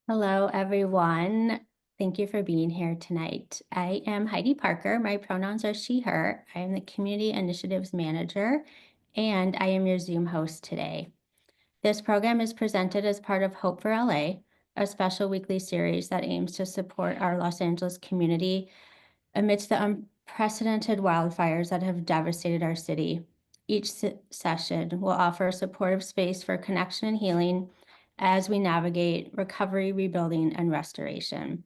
Hello, everyone. Thank you for being here tonight. I am Heidi Parker. My pronouns are she, her. I am the Community Initiatives Manager, and I am your Zoom host today. This program is presented as part of Hope for LA, a special weekly series that aims to support our Los Angeles community amidst the unprecedented wildfires that have devastated our city. Each session will offer a supportive space for connection and healing as we navigate recovery, rebuilding, and restoration.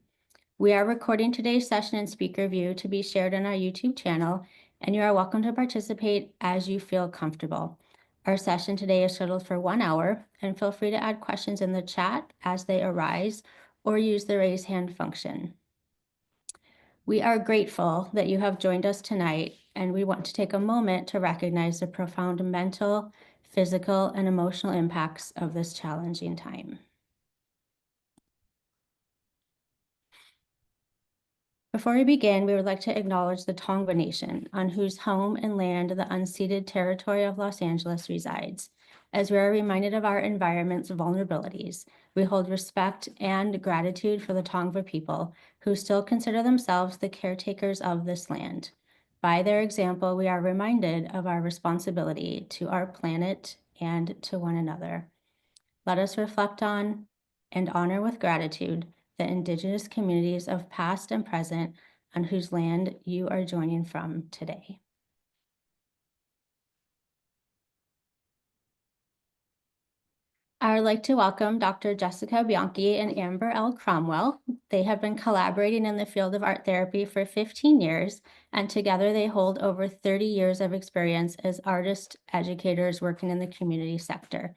We are recording today's session in speaker view to be shared on our YouTube channel, and you are welcome to participate as you feel comfortable. Our session today is scheduled for 1 hour, and feel free to add questions in the chat as they arise or use the raise hand function. We are grateful that you have joined us tonight, and we want to take a moment to recognize the profound mental, physical, and emotional impacts of this challenging time. Before we begin, we would like to acknowledge the Tongva Nation, on whose home and land the unceded territory of Los Angeles resides. As we are reminded of our environment's vulnerabilities, we hold respect and gratitude for the Tongva people who still consider themselves the caretakers of this land. By their example, we are reminded of our responsibility to our planet and to one another. Let us reflect on and honor with gratitude the Indigenous communities of past and present on whose land you are joining from today. I would like to welcome Dr. Jessica Bianchi and Amber L. Cromwell. They have been collaborating in the field of art therapy for 15 years, and together they hold over 30 years of experience as artist educators working in the community sector.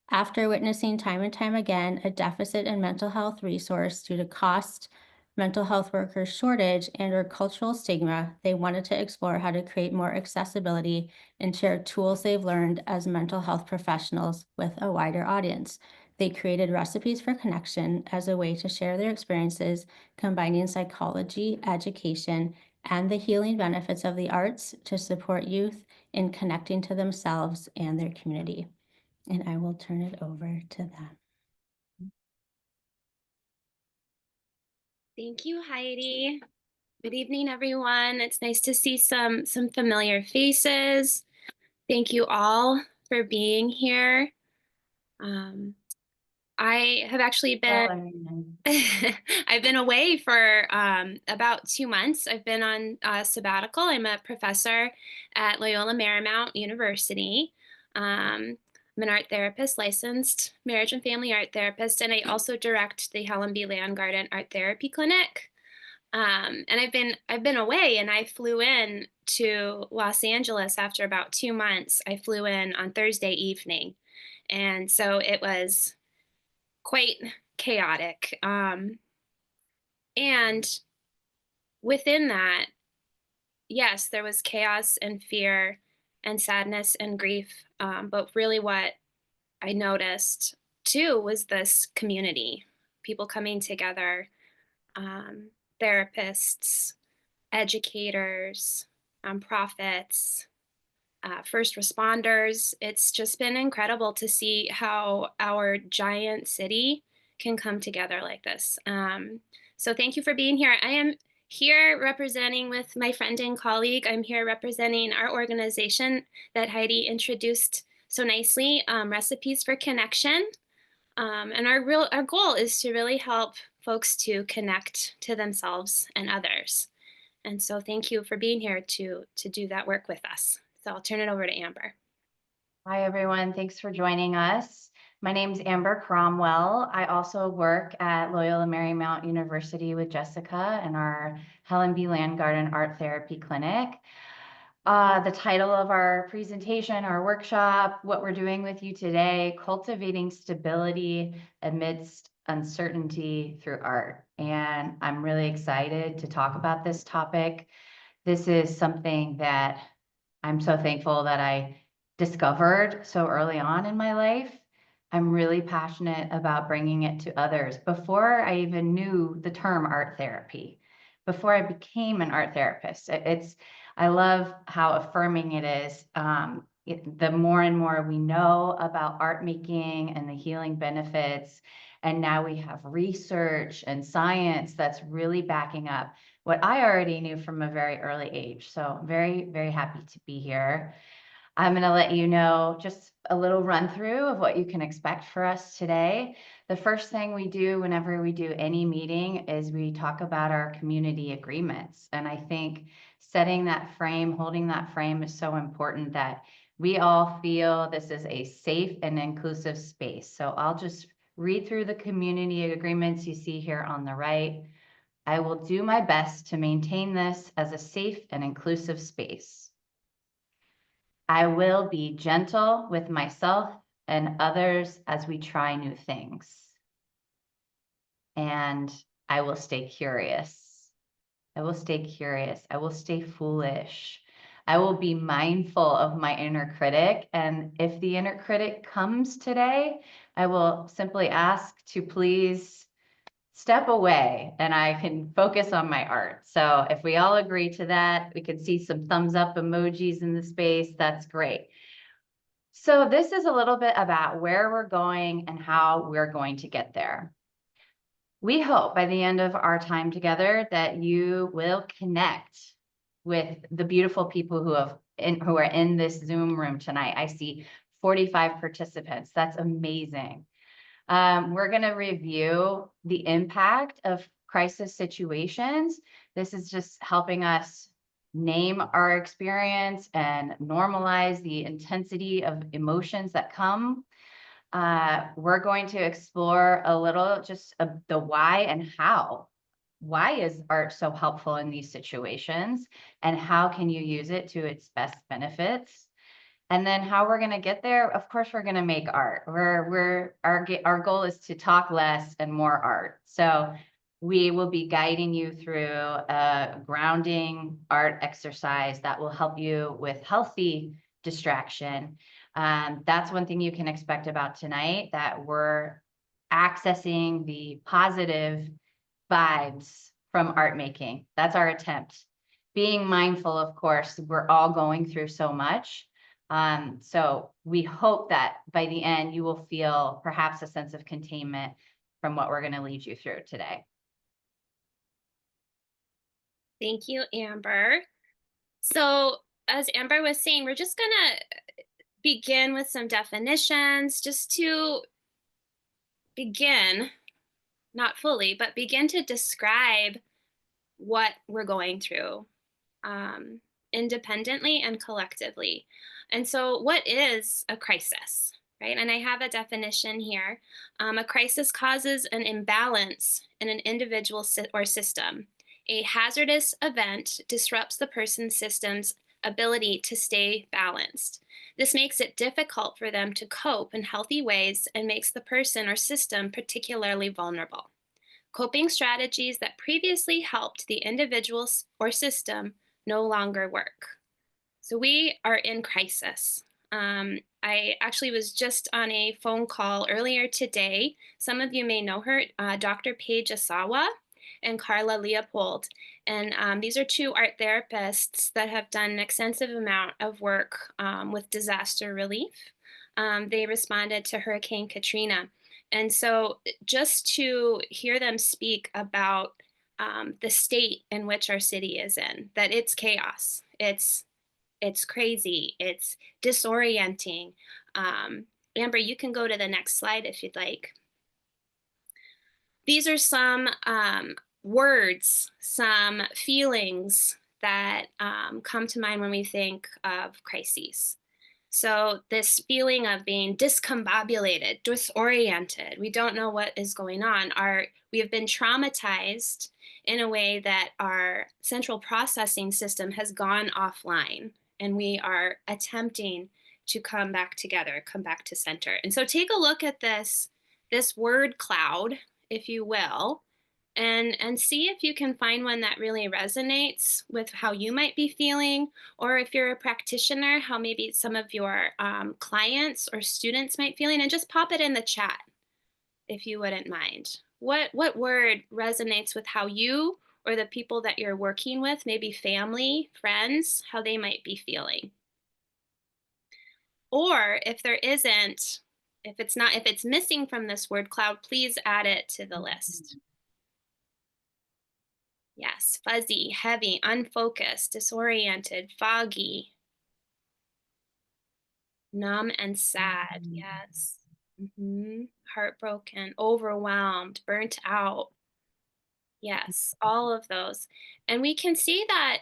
After witnessing time and time again a deficit in mental health resource due to cost, mental health worker shortage, and/or cultural stigma, they wanted to explore how to create more accessibility and share tools they've learned as mental health professionals with a wider audience. They created recipes for connection as a way to share their experiences, combining psychology, education, and the healing benefits of the arts to support youth in connecting to themselves and their community. And I will turn it over to them. Thank you, Heidi. Good evening, everyone. It's nice to see some familiar faces. Thank you all for being here. I have actually been I've been away for about 2 months. I've been on sabbatical. I'm a professor at Loyola Marymount University. I'm an art therapist, licensed marriage and family art therapist, and I also direct the Helen B. Landgarden Art Therapy Clinic. And I've been away, and I flew in to Los Angeles after about 2 months. I flew in on Thursday evening, and so it was quite chaotic. And within that, yes, there was chaos and fear and sadness and grief. But really, what I noticed too was this community, people coming together, therapists, educators, prophets, first responders. It's just been incredible to see how our giant city can come together like this. So thank you for being here. I am here representing with my friend and colleague. I'm here representing our organization that Heidi introduced so nicely, Recipes for Connection. And our goal is to really help folks to connect to themselves and others. And so thank you for being here to do that work with us. So I'll turn it over to Amber. Hi, everyone. Thanks for joining us. My name's Amber Cromwell. I also work at Loyola Marymount University with Jessica in our Helen B. Landgarden Art Therapy Clinic. The title of our presentation, our workshop, what we're doing with you today, Cultivating Stability Amidst Uncertainty Through Art. And I'm really excited to talk about this topic. This is something that I'm so thankful that I discovered so early on in my life. I'm really passionate about bringing it to others. Before I even knew the term art therapy, before I became an art therapist, I love how affirming it is the more and more we know about art making and the healing benefits, and now we have research and science that's really backing up what I already knew from a very early age. So I'm very, very happy to be here. I'm going to let you know just a little run through of what you can expect for us today. The first thing we do whenever we do any meeting is we talk about our community agreements. And I think setting that frame, holding that frame is so important, that we all feel this is a safe and inclusive space. So I'll just read through the community agreements you see here on the right. I will do my best to maintain this as a safe and inclusive space. I will be gentle with myself and others as we try new things. And I will stay curious. I will stay curious. I will stay foolish. I will be mindful of my inner critic. And if the inner critic comes today, I will simply ask to please step away and I can focus on my art. So if we all agree to that, we can see some thumbs up emojis in the space. That's great. So this is a little bit about where we're going and how we're going to get there. We hope by the end of our time together that you will connect with the beautiful people who are in this Zoom room tonight. I see 45 participants. That's amazing. We're going to review the impact of crisis situations. This is just helping us name our experience and normalize the intensity of emotions that come. We're going to explore a little just the why and how. Why is art so helpful in these situations? And how can you use it to its best benefits? And then how we're going to get there, of course, we're going to make art. Our goal is to talk less and more art. So we will be guiding you through a grounding art exercise that will help you with healthy distraction. That's one thing you can expect about tonight, that we're accessing the positive vibes from art making. That's our attempt. Being mindful, of course, we're all going through so much. So we hope that by the end, you will feel perhaps a sense of containment from what we're going to lead you through today. Thank you, Amber. So, as Amber was saying, we're just going to begin with some definitions just to begin, not fully, but begin to describe what we're going through independently and collectively. And so, what is a crisis? Right? And I have a definition here. A crisis causes an imbalance in an individual or system. A hazardous event disrupts the person's system's ability to stay balanced. This makes it difficult for them to cope in healthy ways and makes the person or system particularly vulnerable. Coping strategies that previously helped the individual or system no longer work. So we are in crisis. I actually was just on a phone call earlier today. Some of you may know her, Dr. Paige Asawa and Carla Leopold. And these are two art therapists that have done an extensive amount of work with disaster relief. They responded to Hurricane Katrina. And so just to hear them speak about the state in which our city is in, that it's chaos, it's crazy, it's disorienting. Amber, you can go to the next slide if you'd like. These are some words, some feelings that come to mind when we think of crises. So this feeling of being discombobulated, disoriented, we don't know what is going on. We have been traumatized in a way that our central processing system has gone offline, and we are attempting to come back together, come back to center. And so take a look at this word cloud, if you will, and see if you can find one that really resonates with how you might be feeling, or if you're a practitioner, how maybe some of your clients or students might feeling, and just pop it in the chat if you wouldn't mind. What word resonates with how you or the people that you're working with, maybe family, friends, how they might be feeling? Or if there isn't, if it's missing from this word cloud, please add it to the list. Yes, fuzzy, heavy, unfocused, disoriented, foggy, numb and sad. Yes. Heartbroken, overwhelmed, burnt out. Yes, all of those. And we can see that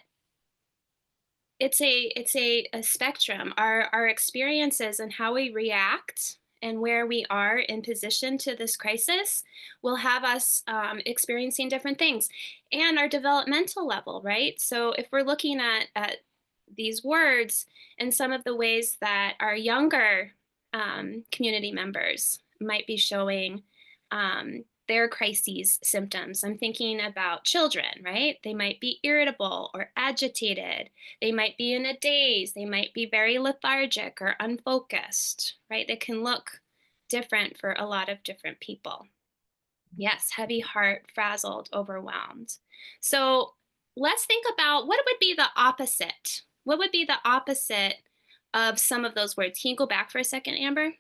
it's a spectrum. Our experiences and how we react and where we are in position to this crisis will have us experiencing different things, and our developmental level, right? So if we're looking at these words and some of the ways that our younger community members might be showing their crises symptoms. I'm thinking about children, right? They might be irritable or agitated. They might be in a daze. They might be very lethargic or unfocused, right? They can look different for a lot of different people. Yes, heavy heart, frazzled, overwhelmed. So let's think about what would be the opposite. What would be the opposite of some of those words? Can you go back for a second, Amber?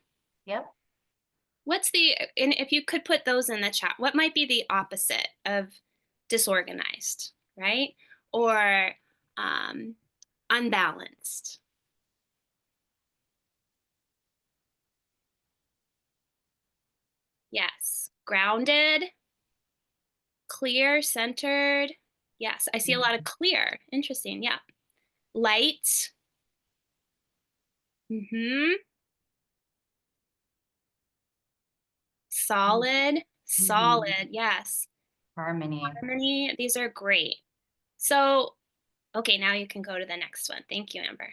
Yep. And if you could put those in the chat, what might be the opposite of disorganized, right? Or um, unbalanced? Yes. Grounded, clear, centered. Yes, I see a lot of clear. Interesting. Yeah. Light. Mm-hmm. Solid. Solid. Yes. Harmony. Harmony. These are great. So, okay, now you can go to the next one. Thank you, Amber.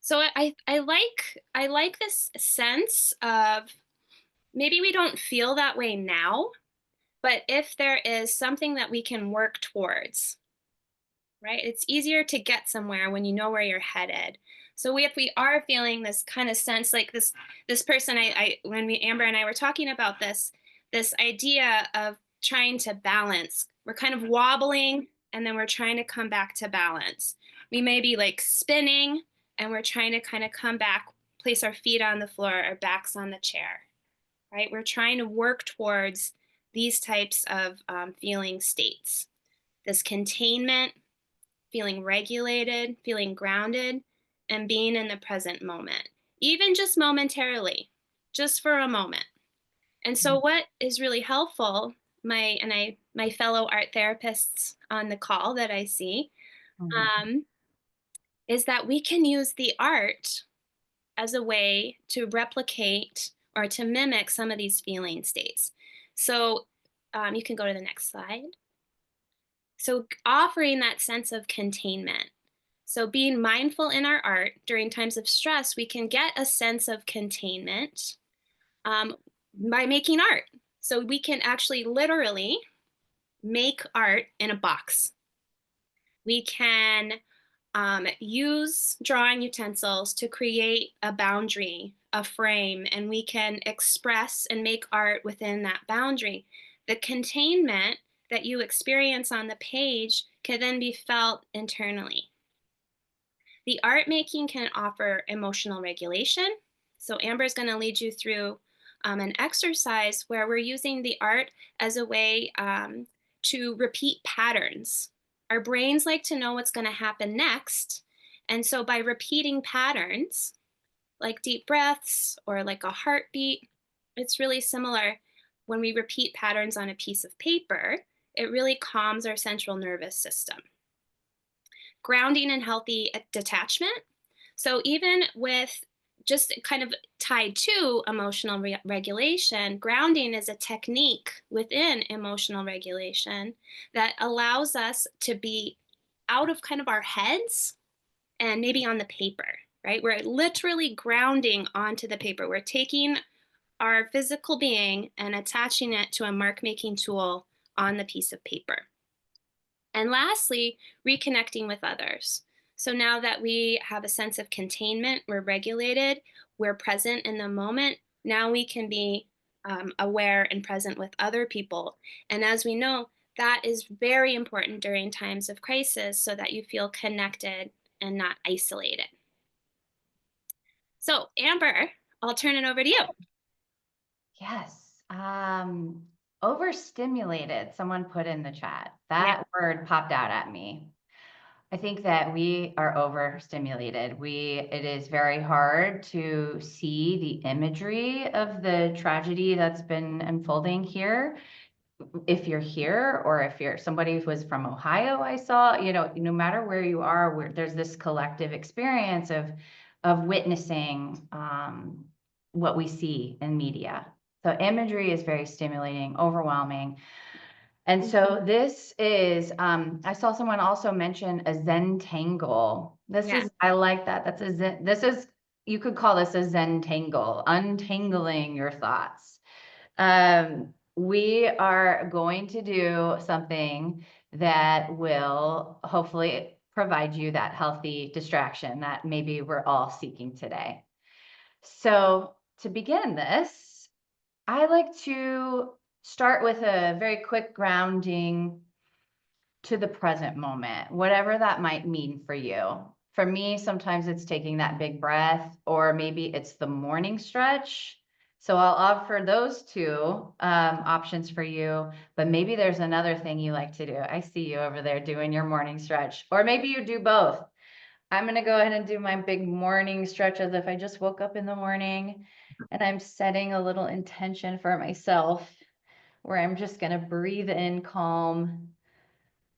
So I like this sense of maybe we don't feel that way now, but if there is something that we can work towards, right? It's easier to get somewhere when you know where you're headed. So if we are feeling this kind of sense, like this person, when Amber and I were talking about this idea of trying to balance, we're kind of wobbling and then we're trying to come back to balance. We may be like spinning and we're trying to kind of come back, place our feet on the floor, our backs on the chair, right? We're trying to work towards these types of feeling states. This containment, feeling regulated, feeling grounded, and being in the present moment, even just momentarily, just for a moment. And so what is really helpful, my fellow art therapists on the call that I see, is that we can use the art as a way to replicate or to mimic some of these feeling states. So you can go to the next slide. So offering that sense of containment. So being mindful in our art during times of stress, we can get a sense of containment by making art. So we can actually literally make art in a box. We can use drawing utensils to create a boundary, a frame, and we can express and make art within that boundary. The containment that you experience on the page can then be felt internally. The art making can offer emotional regulation. So Amber is going to lead you through an exercise where we're using the art as a way to repeat patterns. Our brains like to know what's going to happen next. And so by repeating patterns, like deep breaths or like a heartbeat, it's really similar. When we repeat patterns on a piece of paper, it really calms our central nervous system. Grounding and healthy detachment. So even with just kind of tied to emotional regulation, grounding is a technique within emotional regulation that allows us to be out of kind of our heads and maybe on the paper, right? We're literally grounding onto the paper. We're taking our physical being and attaching it to a mark making tool on the piece of paper. And lastly, reconnecting with others. So now that we have a sense of containment, we're regulated, we're present in the moment, now we can be aware and present with other people. And as we know, that is very important during times of crisis so that you feel connected and not isolated. So, Amber, I'll turn it over to you. Yes. Overstimulated, someone put in the chat. Yeah. That word popped out at me. I think that we are overstimulated. It is very hard to see the imagery of the tragedy that's been unfolding here. If you're here, or if you're somebody who was from Ohio, I saw, no matter where you are, there's this collective experience of witnessing what we see in media. So imagery is very stimulating, overwhelming. And so this is, I saw someone also mention a Zentangle. I like that. That's a Zen, you could call this a Zentangle, untangling your thoughts. We are going to do something that will hopefully provide you that healthy distraction that maybe we're all seeking today. So to begin this, I like to start with a very quick grounding to the present moment, whatever that might mean for you. For me, sometimes it's taking that big breath, or maybe it's the morning stretch. So I'll offer those two options for you, but maybe there's another thing you like to do. I see you over there doing your morning stretch, or maybe you do both. I'm going to go ahead and do my big morning stretch as if I just woke up in the morning, and I'm setting a little intention for myself where I'm just going to breathe in calm.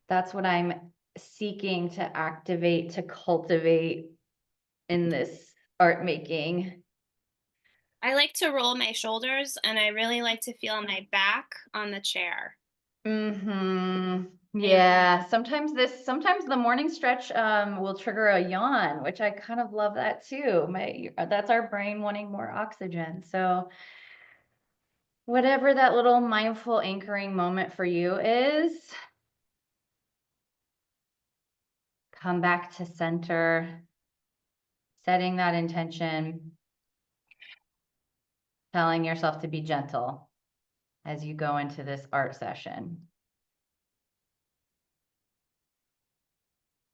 That's what I'm seeking to activate, to cultivate in this art making. I like to roll my shoulders, and I really like to feel my back on the chair. Yeah, sometimes the morning stretch will trigger a yawn, which I kind of love that too. That's our brain wanting more oxygen. So whatever that little mindful anchoring moment for you is, come back to center, setting that intention, telling yourself to be gentle as you go into this art session.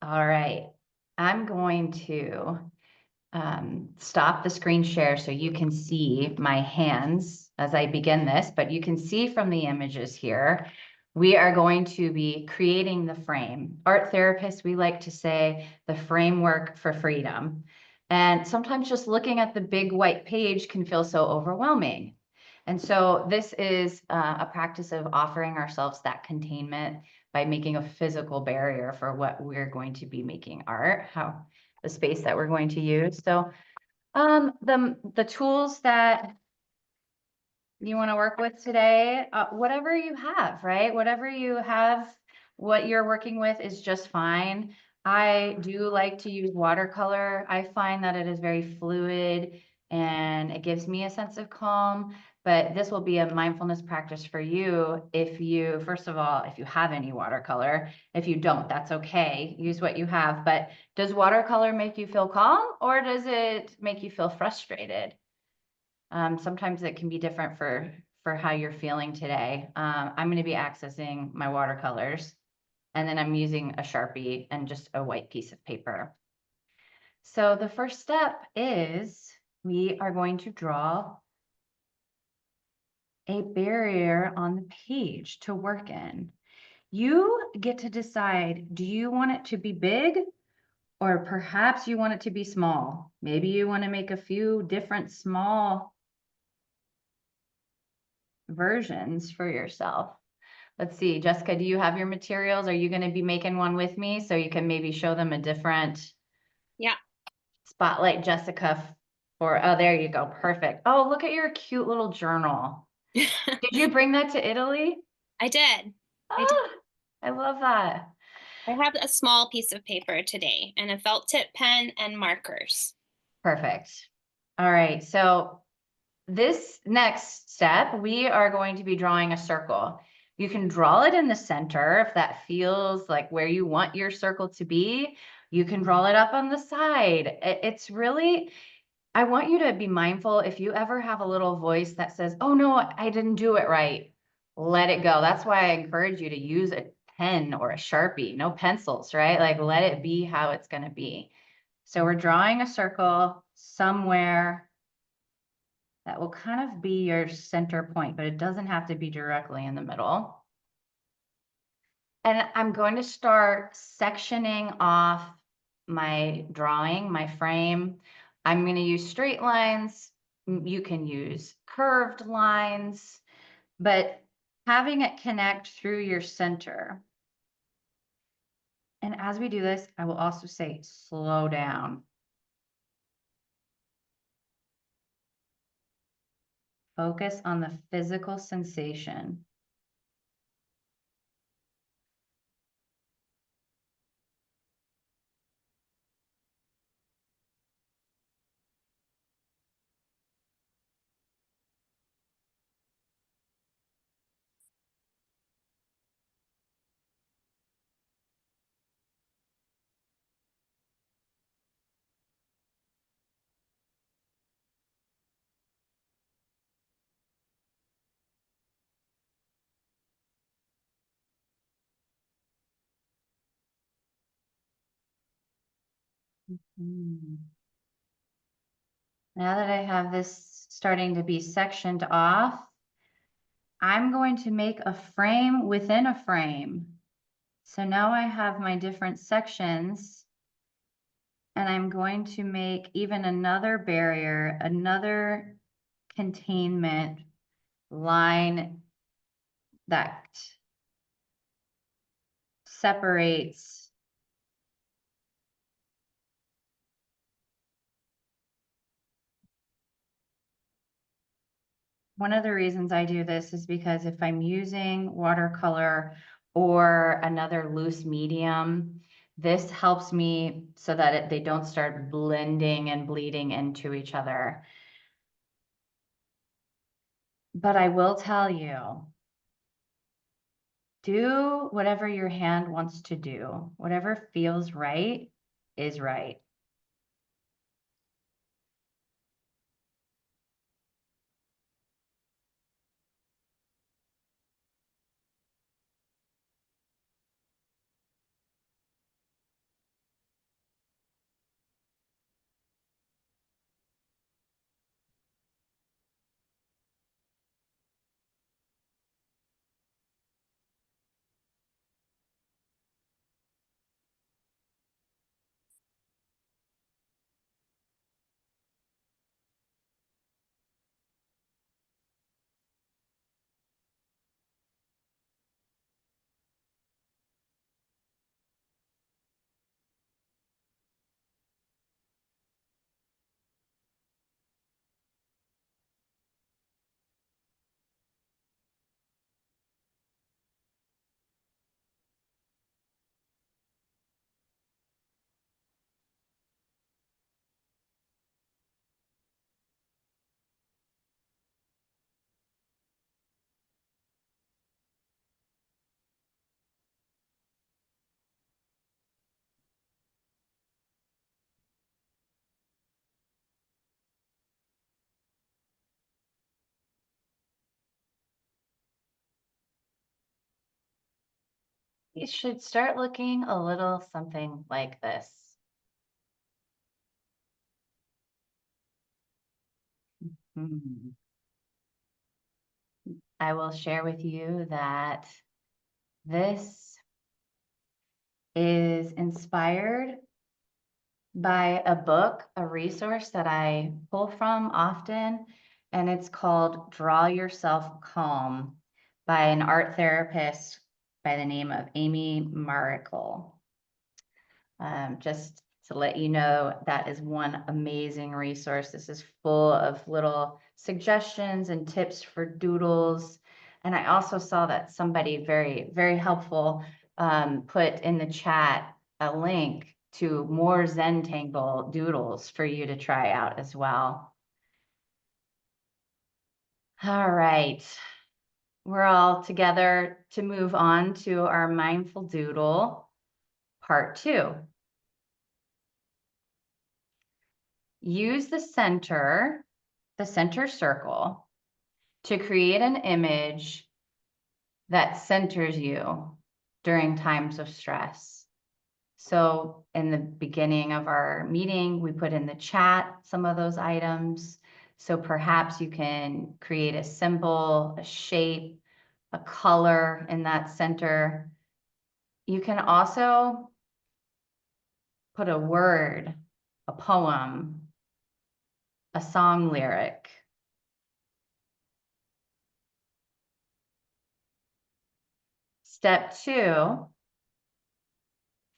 All right, I'm going to stop the screen share so you can see my hands as I begin this, but you can see from the images here, we are going to be creating the frame. Art therapists, we like to say the framework for freedom. And sometimes just looking at the big white page can feel so overwhelming. And so this is a practice of offering ourselves that containment by making a physical barrier for what we're going to be making art, the space that we're going to use. So the tools that you want to work with today, whatever you have, right? Whatever you have, what you're working with is just fine. I do like to use watercolor. I find that it is very fluid and it gives me a sense of calm, but this will be a mindfulness practice for you. First of all, if you have any watercolor, if you don't, that's okay. Use what you have. But does watercolor make you feel calm, or does it make you feel frustrated? Sometimes it can be different for how you're feeling today. I'm going to be accessing my watercolors, and then I'm using a Sharpie and just a white piece of paper. So the first step is we are going to draw a barrier on the page to work in. You get to decide, do you want it to be big, or perhaps you want it to be small? Maybe you want to make a few different small versions for yourself. Let's see, Jessica, do you have your materials? Are you going to be making one with me so you can maybe show them a different spotlight Jessica oh, there you go. Perfect. Oh, look at your cute little journal. Did you bring that to Italy? I did. I love that. I have a small piece of paper today and a felt tip pen and markers. Perfect. All right. So this next step, we are going to be drawing a circle. You can draw it in the center if that feels like where you want your circle to be. You can draw it up on the side. It's really, I want you to be mindful if you ever have a little voice that says, oh no, I didn't do it right. Let it go. That's why I encourage you to use a pen or a Sharpie, no pencils, right? Like let it be how it's going to be. So we're drawing a circle. somewhere that will kind of be your center point, but it doesn't have to be directly in the middle. And I'm going to start sectioning off my drawing, my frame. I'm going to use straight lines. You can use curved lines, but having it connect through your center. And as we do this, I will also say, slow down. Focus on the physical sensation. Now that I have this starting to be sectioned off, I'm going to make a frame within a frame. So now I have my different sections, and I'm going to make even another barrier, another containment line that separates one of the reasons I do this is because if I'm using watercolor or another loose medium, this helps me so that they don't start blending and bleeding into each other. But I will tell you, do whatever your hand wants to do. Whatever feels right is right. It should start looking a little something like this. I will share with you that this is inspired by a book, a resource that I pull from often, and it's called Draw Yourself Calm by an art therapist by the name of Amy Maracle. Just to let you know, that is one amazing resource. This is full of little suggestions and tips for doodles. And I also saw that somebody very, very helpful put in the chat a link to more Zentangle doodles for you to try out as well. All right, we're all together to move on to our mindful doodle part 2. Use the center circle to create an image that centers you during times of stress. So in the beginning of our meeting, we put in the chat some of those items. So perhaps you can create a symbol, a shape, a color in that center. You can also put a word, a poem, a song lyric. Step 2,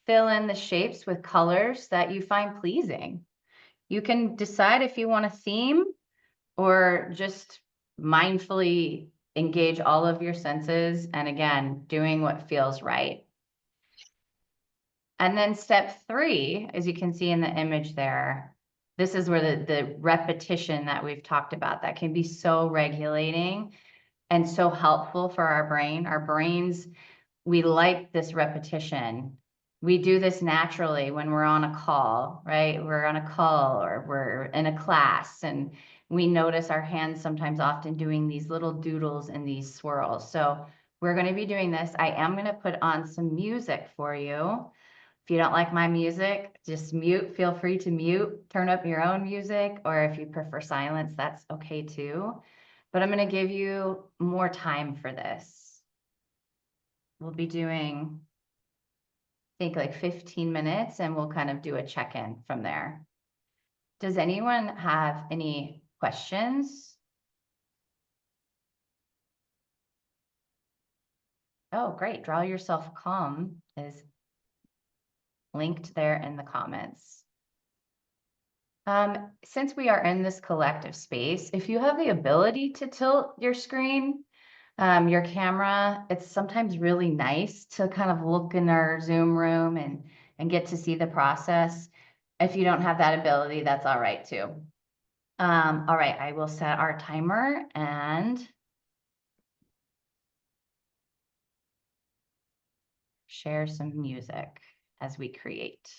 fill in the shapes with colors that you find pleasing. You can decide if you want a theme or just mindfully engage all of your senses. And again, doing what feels right. And then step 3, as you can see in the image there, this is where the repetition that we've talked about, that can be so regulating and so helpful for our brain. Our brains, we like this repetition. We do this naturally when we're on a call, right? We're on a call or we're in a class, and we notice our hands sometimes often doing these little doodles and these swirls. So we're going to be doing this. I am going to put on some music for you. If you don't like my music, just mute. Feel free to mute, turn up your own music, or if you prefer silence, that's okay too. But I'm going to give you more time for this. We'll be doing, I think, like 15 minutes, and we'll kind of do a check-in from there. Does anyone have any questions? Oh, great. Draw yourself calm is linked there in the comments. Since we are in this collective space, if you have the ability to tilt your screen, your camera, it's sometimes really nice to kind of look in our Zoom room and get to see the process. If you don't have that ability, that's all right too. All right, I will set our timer and share some music as we create.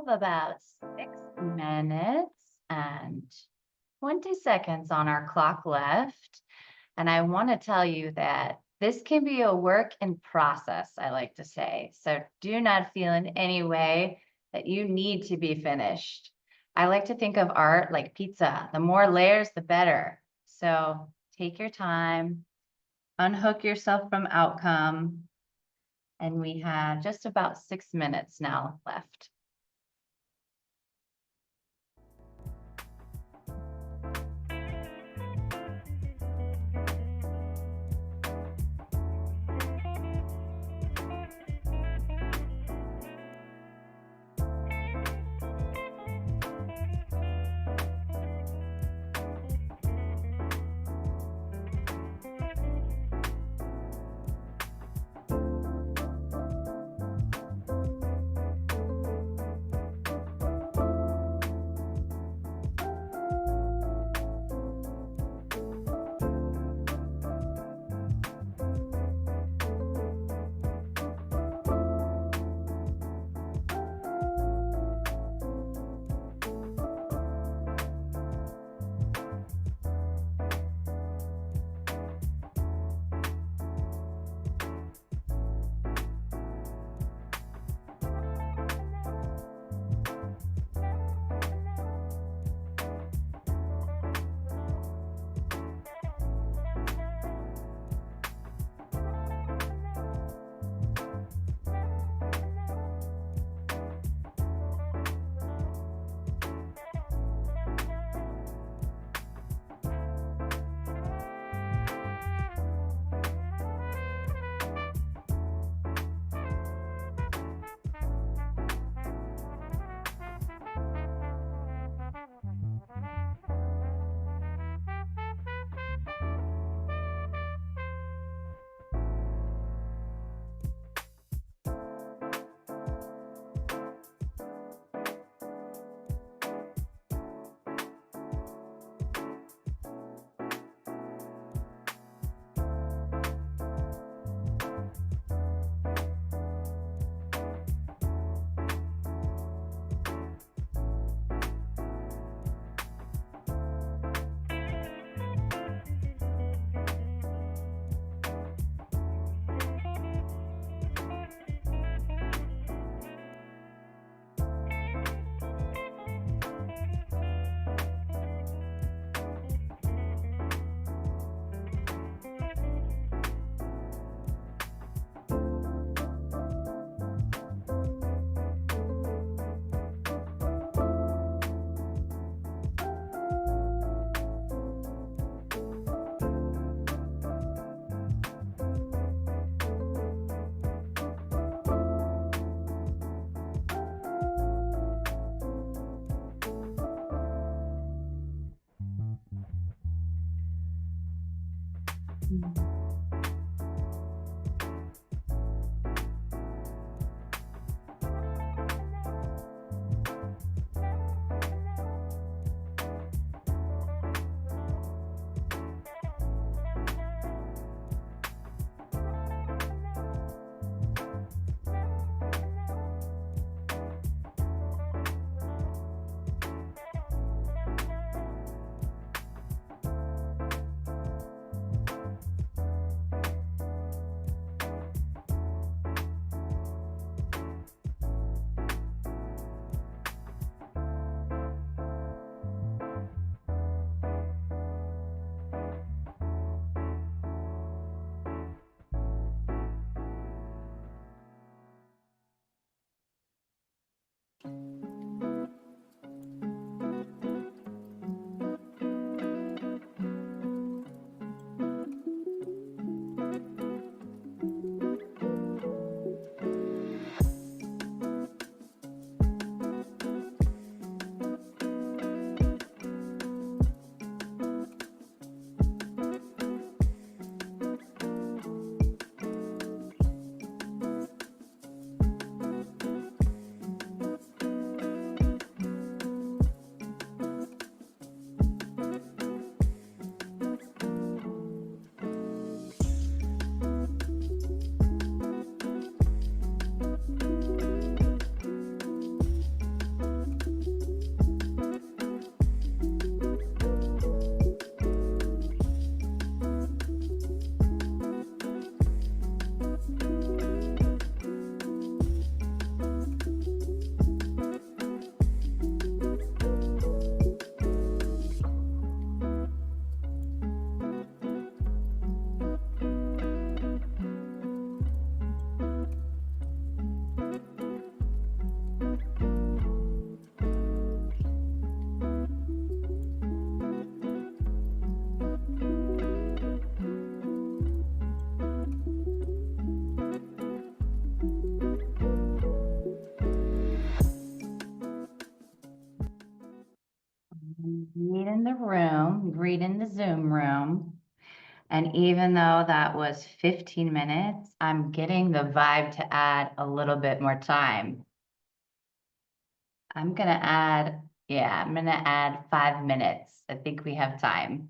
have about 6 minutes and 20 seconds on our clock left. And I want to tell you that this can be a work in process, I like to say. So do not feel in any way that you need to be finished. I like to think of art like pizza. The more layers, the better. So take your time, unhook yourself from outcome. And we have just about 6 minutes now left. Read in the room, read in the Zoom room. And even though that was 15 minutes, I'm getting the vibe to add a little bit more time. I'm gonna add 5 minutes. I think we have time.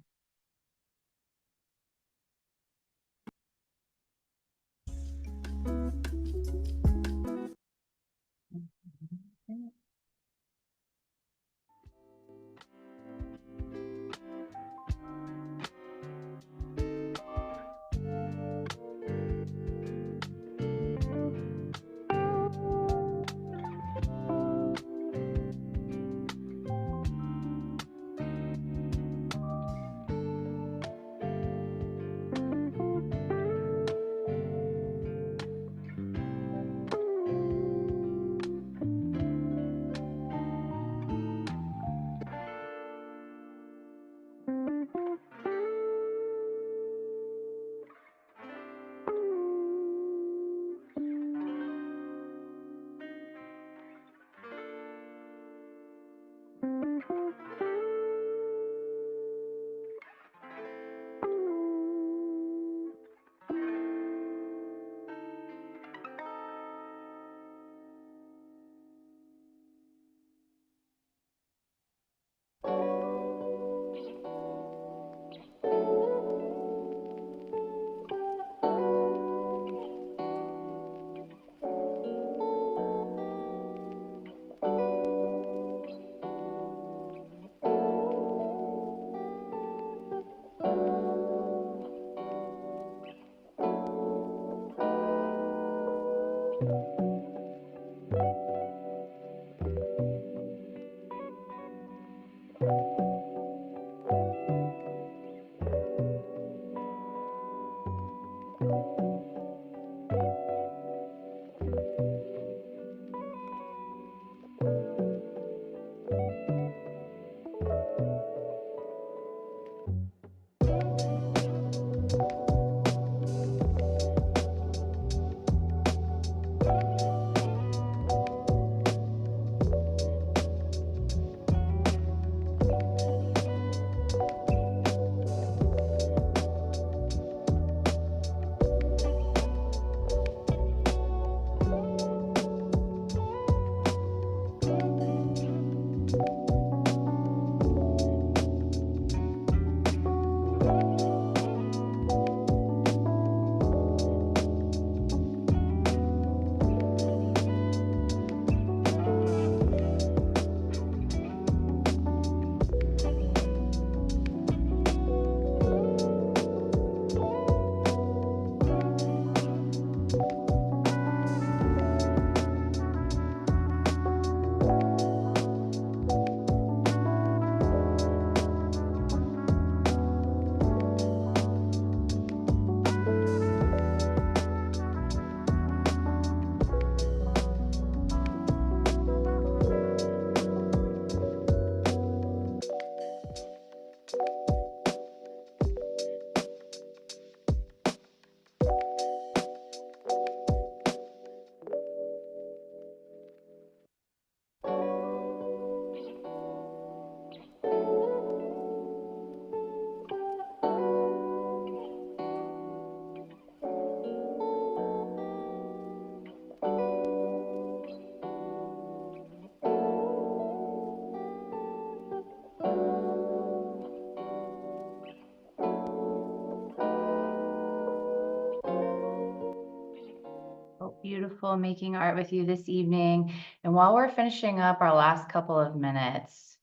Oh, beautiful making art with you this evening. And while we're finishing up our last couple of minutes,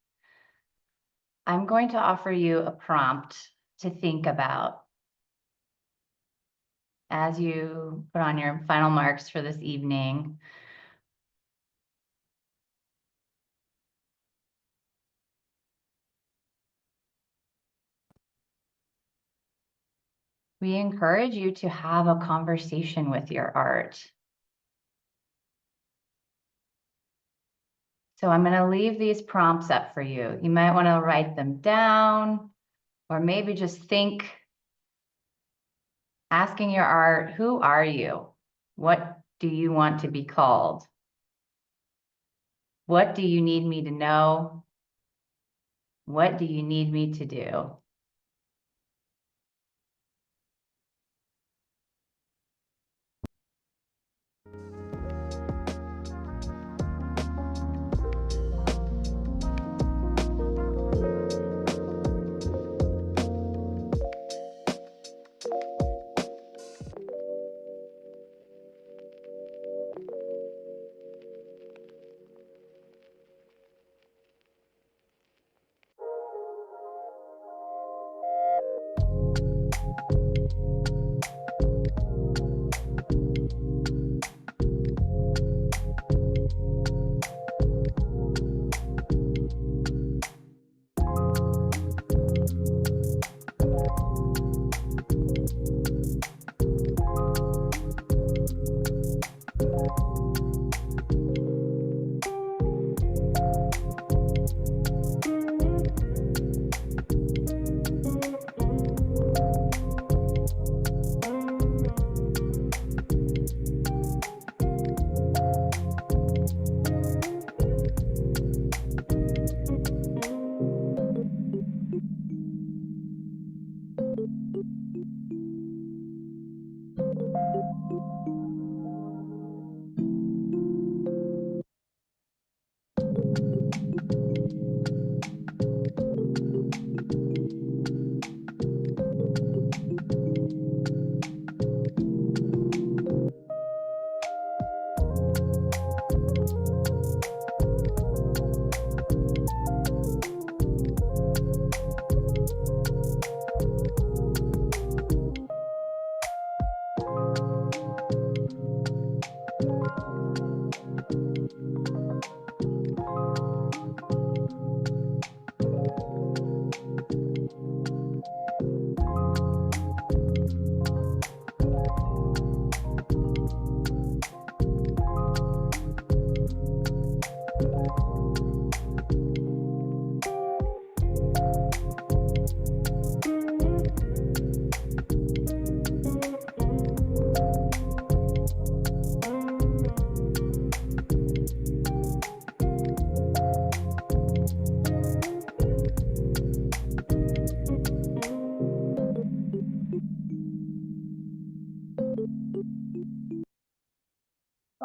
I'm going to offer you a prompt to think about as you put on your final marks for this evening. We encourage you to have a conversation with your art. So I'm going to leave these prompts up for you. You might want to write them down, or maybe just think, asking your art, who are you? What do you want to be called? What do you need me to know? What do you need me to do?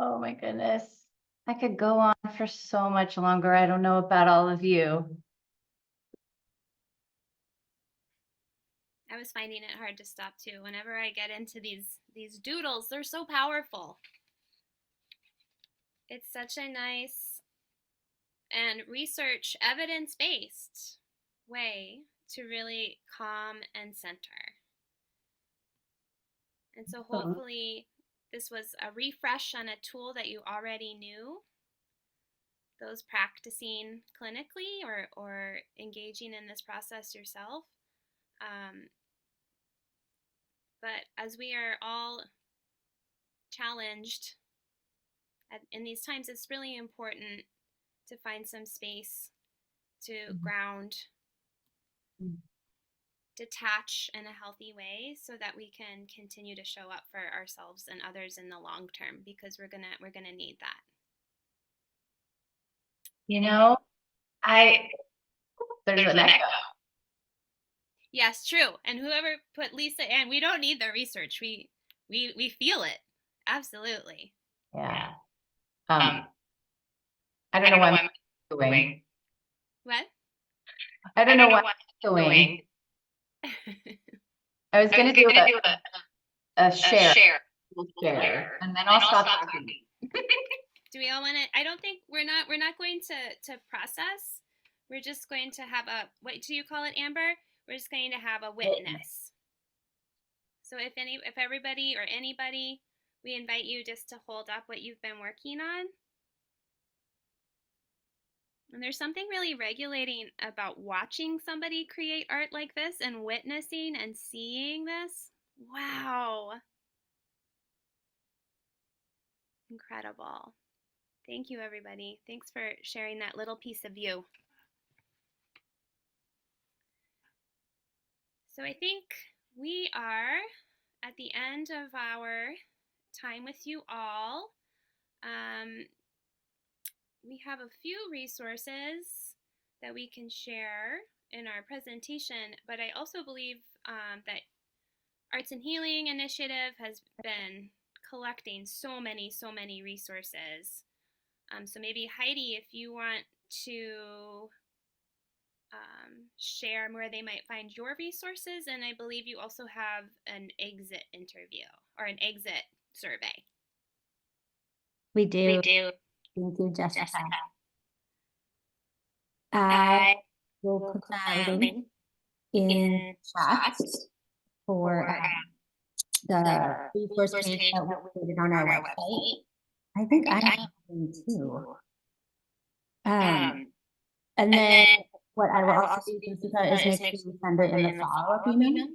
Oh my goodness. I could go on for so much longer. I don't know about all of you. I was finding it hard to stop too. Whenever I get into these doodles, they're so powerful. It's such a nice and research evidence-based way to really calm and center. And so hopefully this was a refresh on a tool that you already knew. Those practicing clinically or engaging in this process yourself. But as we are all challenged in these times, it's really important to find some space to ground, detach in a healthy way so that we can continue to show up for ourselves and others in the long term, because we're gonna need that. You know, there's an echo. Yes, true. And whoever put Lisa in, we don't need the research. We feel it. Absolutely. Yeah. I don't know why I'm doing. What? I don't know what I'm doing. I was gonna do a share, and then I'll stop talking. Do we all want to? I don't think we're not going to process. We're just going to have a, what do you call it, Amber? We're just going to have a witness. So if everybody or anybody, we invite you just to hold up what you've been working on. And there's something really regulating about watching somebody create art like this and witnessing and seeing this. Wow. Incredible. Thank you, everybody. Thanks for sharing that little piece of you. So I think we are at the end of our time with you all. We have a few resources that we can share in our presentation, but I also believe that Arts and Healing Initiative has been collecting so many resources. So maybe Heidi, if you want to share where they might find your resources, and I believe you also have an exit interview or an exit survey. We do. do. Thank you, Jessica. Jessica. I I will will put put that the link link in in chat chat for for the the resource resource page page that we that we created on created our on our website. website. I I think think I'm I in too. too. Um, Um, and and then then what I what will I will also also do, do, Jessica, is is make make sure sure we you send it send in it the in the follow-up follow-up email. email.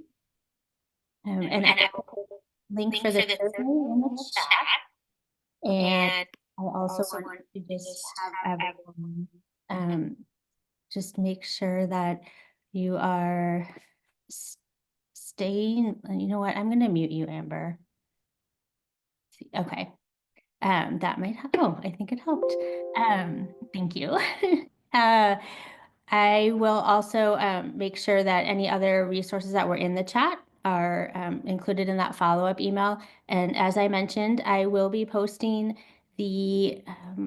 And I And I will will put put the link link for the for the survey survey in the in the chat. chat. And And I also also want want to to just just have have everyone just make sure that you are staying. You know what? I'm going to mute you, Amber. Okay. That might help. Oh, I think it helped. Thank you. I will also make sure that any other resources that were in the chat are included in that follow-up email. And as I mentioned, I will be posting the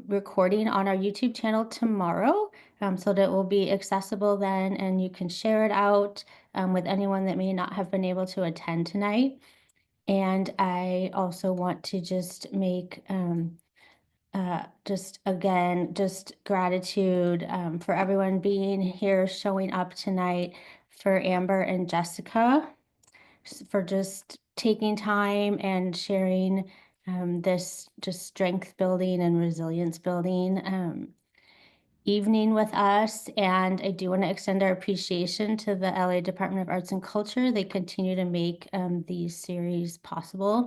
recording on our YouTube channel tomorrow, so that it will be accessible then, and you can share it out with anyone that may not have been able to attend tonight. And I also want to just make just again, just gratitude for everyone being here, showing up tonight, for Amber and Jessica, for just taking time and sharing this just strength building and resilience building evening with us. And I do want to extend our appreciation to the LA Department of Arts and Culture. They continue to make these series possible.